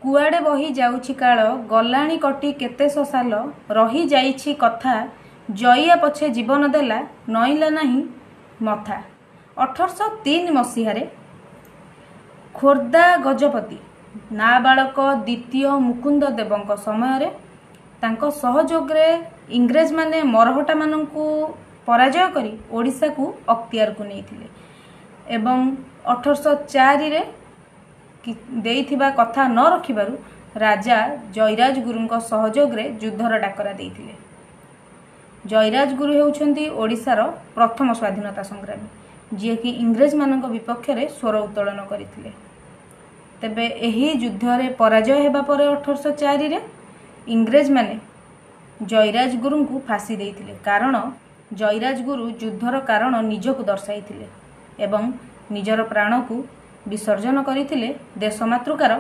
कुआड़े बही जाउछि काल गलाणी कटी केते ससाल रही जाइछि कथा जइया पछे जीवन देला नईला नहीं मथा। 1803 मसीह खोर्धा गजपति नाबालक द्वितीय मुकुंद देवଙ୍କ समय तांको सहयोग रे इंग्रेज माने मरहटा मानंकु पराजय करी ओडिशा को अख्तियार को नेइथिले एवं 1804 रे देइथिबा कथा न रखिबारु राजा जयराज गुरुଙ୍କ सहयोग रे युद्धर डाकरा देइथिले। जयराज गुरु हेउछंती ओडिशार प्रथम स्वाधीनता संग्रामी जे कि इंग्रेज मानक विपक्ष रे स्वर उत्तोलन करथिले। तेबे एही युद्ध रे पराजय हेबा परे 1804 रे इंग्रेज माने जयराज गुरु को फांसी देइथिले कारण जयराज गुरु युद्धर कारण निजको दर्शाइथिले एवं निजर प्राण को विसर्जन करथिले देश मातृकार